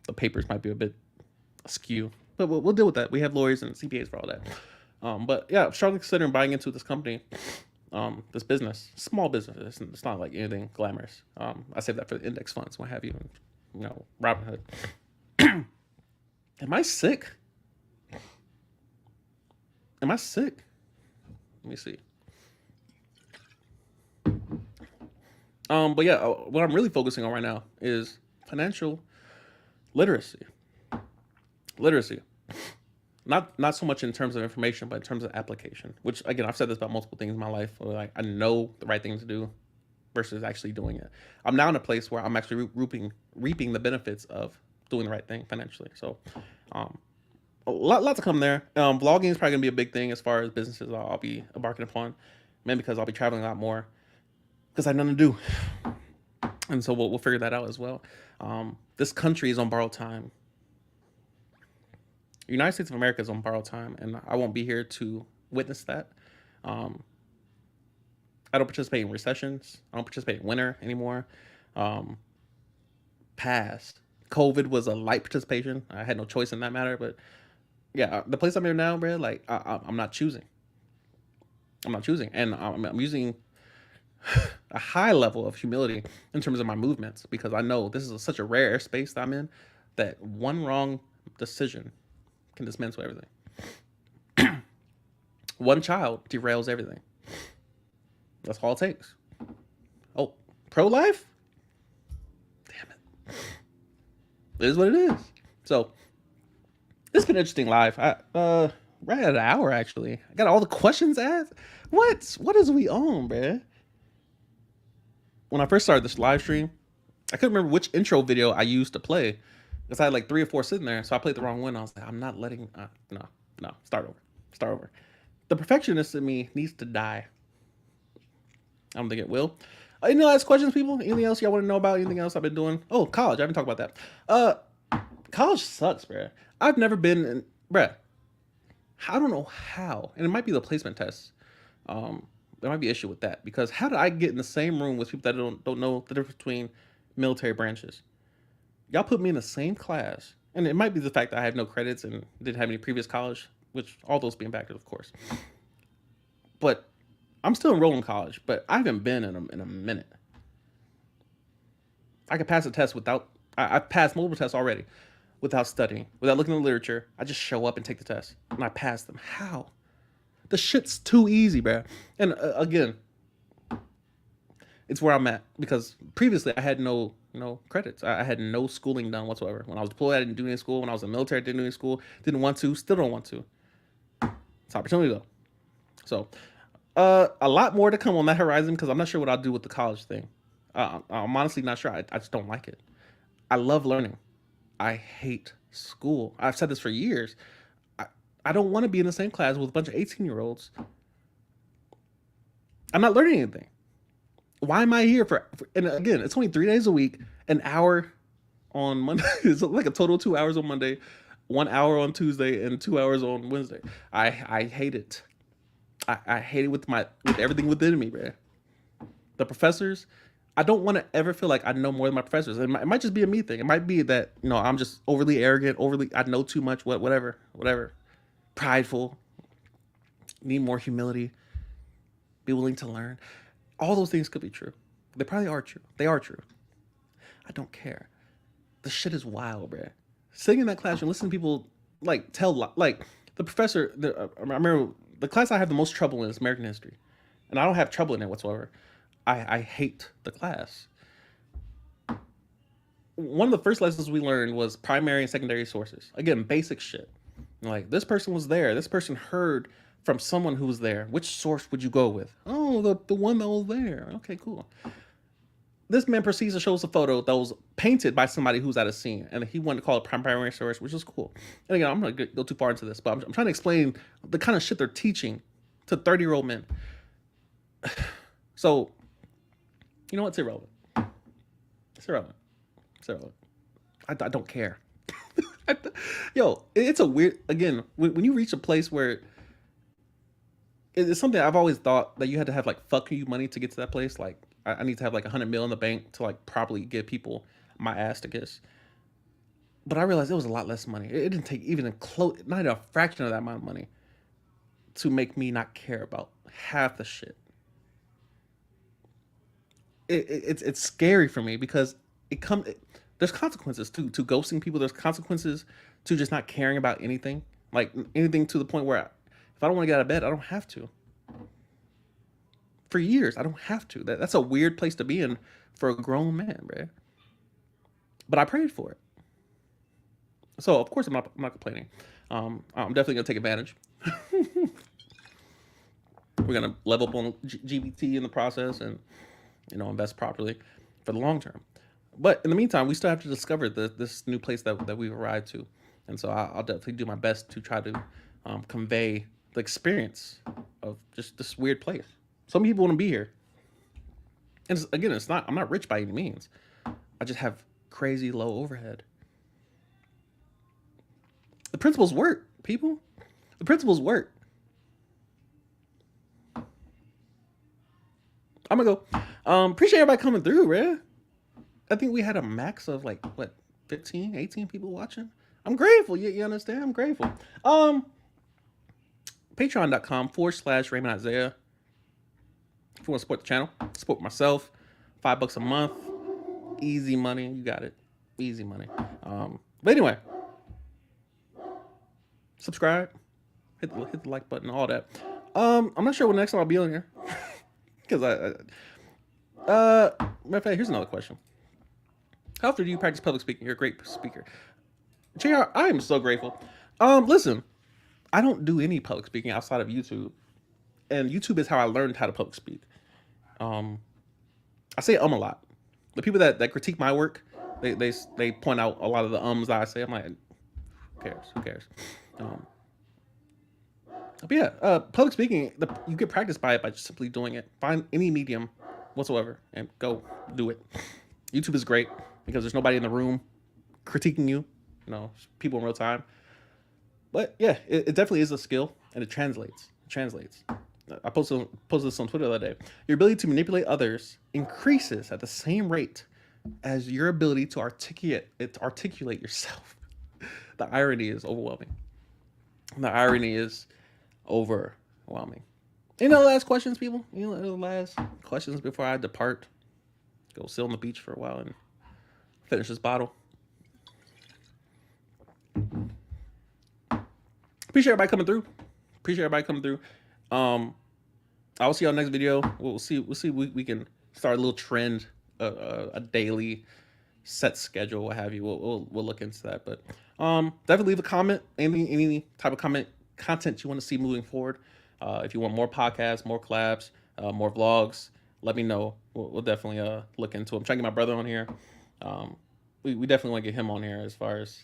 the papers might be a bit askew, but we'll deal with that. We have lawyers and CPAs for all that. But yeah, I'm strongly considering buying into this company, this business, small business. It's not like anything glamorous. I save that for the index funds, what have you, and, Robinhood. Am I sick? Am I sick? Let me see. But yeah, what I'm really focusing on right now is financial literacy. Literacy. Not so much in terms of information, but in terms of application. Which again, I've said this about multiple things in my life. Where, like, I know the right thing to do versus actually doing it. I'm now in a place where I'm actually reaping the benefits of doing the right thing financially. So, a lot to come there. Vlogging is probably gonna be a big thing as far as businesses I'll be embarking upon, mainly because I'll be traveling a lot more because I have nothing to do, and so we'll figure that out as well. This country is on borrowed time. The United States of America is on borrowed time, and I won't be here to witness that. Um, I don't participate in recessions. I don't participate in winter anymore. Um, Past COVID was a light participation. I had no choice in that matter. But yeah, the place I'm in now, bro, like I'm not choosing. I'm not choosing, and I'm using a high level of humility in terms of my movements because I know this is such a rare space that I'm in that one wrong decision can dismantle everything. One child derails everything. That's all it takes. Oh, pro-life? Damn it. It is what it is. So, it's been an interesting live. Right at an hour, actually. I got all the questions asked. What is we on, bruh? When I first started this live stream, I couldn't remember which intro video I used to play because I had like 3 or 4 sitting there. So I played the wrong one. I was like, I'm not letting, no, start over. The perfectionist in me needs to die. I don't think it will. Any last questions, people? Anything else y'all want to know about? Anything else I've been doing? Oh, college. I haven't talked about that. College sucks, bruh. I've never been in, bruh. I don't know how, and it might be the placement test. There might be an issue with that because how did I get in the same room with people that don't know the difference between military branches? Y'all put me in the same class, and it might be the fact that I have no credits and didn't have any previous college, which all those being factors, of course. But I'm still enrolled in college, but I haven't been in a minute. I could pass a test without. I've passed multiple tests already without studying, without looking at the literature. I just show up and take the test, and I pass them. How? The shit's too easy, bro. And again, it's where I'm at because previously I had no credits. I had no schooling done whatsoever. When I was deployed, I didn't do any school. When I was in the military, I didn't do any school. Didn't want to. Still don't want to. It's opportunity though. So, a lot more to come on that horizon because I'm not sure what I'll do with the college thing. I'm honestly not sure. I just don't like it. I love learning. I hate school. I've said this for years. I don't want to be in the same class with a bunch of 18-year-olds. I'm not learning anything. Why am I here for and again, it's only 3 days a week, an hour on Monday. It's like a total of 2 hours on Monday, 1 hour on Tuesday, and 2 hours on Wednesday. I hate it. I hate it with everything within me, man. The professors, I don't want to ever feel like I know more than my professors. It might just be a me thing. It might be that, I'm just overly arrogant, I know too much, whatever. Prideful, need more humility, be willing to learn. All those things could be true. They probably are true. They are true. I don't care. The shit is wild, bruh. Sitting in that classroom, listening to people tell the professor. I remember the class I have the most trouble in is American history, and I don't have trouble in it whatsoever. I hate the class. one of the first lessons we learned was primary and secondary sources. Again, basic shit. Like, this person was there. This person heard from someone who was there. Which source would you go with? Oh, the one that was there. Okay, cool. This man proceeds to show us a photo that was painted by somebody who's at a scene, and he wanted to call it primary source, which is cool. And again, I'm not going to go too far into this, but I'm trying to explain the kind of shit they're teaching to 30-year-old men. So, you know what's irrelevant? It's irrelevant. It's irrelevant. I don't care. Yo, it's a weird, again, when you reach a place where it's something I've always thought that you had to have like fuck you money to get to that place. Like, I need to have like 100 mil in the bank to like properly give people my ass to kiss. But I realized it was a lot less money. It didn't take even not even a fraction of that amount of money to make me not care about half the shit. It's scary for me because there's consequences to ghosting people. There's consequences to just not caring about anything, like anything to the point where if I don't want to get out of bed, I don't have to. For years, I don't have to. That's a weird place to be in for a grown man, bro. But I prayed for it, so of course I'm not complaining. I'm definitely gonna take advantage. We're gonna level up on GBT in the process, and invest properly for the long term. But in the meantime, we still have to discover this new place that we've arrived to, and so I'll definitely do my best to try to convey the experience of just this weird place. Some people want to be here, and I'm not rich by any means. I just have crazy low overhead. The principles work, people. The principles work. I'm gonna go. Appreciate everybody coming through, man. I think we had a max of like 15, 18 people watching. I'm grateful. You understand? I'm grateful. Patreon.com/Raymond Isaiah. If you want to support the channel, support myself. $5 a month. Easy money. You got it. Easy money. But anyway, subscribe. Hit the like button, all that. I'm not sure when next time I'll be on here. Because matter of fact, here's another question. How often do you practice public speaking? You're a great speaker. JR, I am so grateful. Listen, I don't do any public speaking outside of YouTube. And YouTube is how I learned how to public speak. I say a lot. The people that critique my work, they point out a lot of the ums that I say. I'm like, who cares? But yeah, public speaking, you get practice by it by just simply doing it. Find any medium whatsoever and go do it. YouTube is great because there's nobody in the room critiquing you, people in real time. But yeah, it definitely is a skill, and it translates. I posted this on Twitter the other day. Your ability to manipulate others increases at the same rate as your ability to articulate yourself. The irony is overwhelming. Any last questions, people? Last questions before I depart? Go sit on the beach for a while and finish this bottle. Appreciate everybody coming through. I will see y'all next video. We'll see. We can start a little trend, a daily set schedule, what have you. We'll look into that. But definitely leave a comment. Any type of content you want to see moving forward. If you want more podcasts, more collabs, more vlogs, let me know. We'll definitely look into it. I'm trying to get my brother on here. We definitely want to get him on here as far as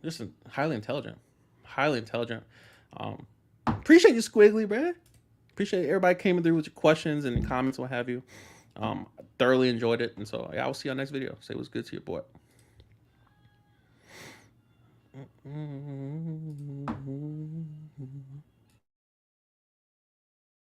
just highly intelligent. Appreciate you, Squiggly, bruh. Appreciate everybody came through with your questions and comments, what have you. Thoroughly enjoyed it, and so I will see you on next video. Say what's good to your boy.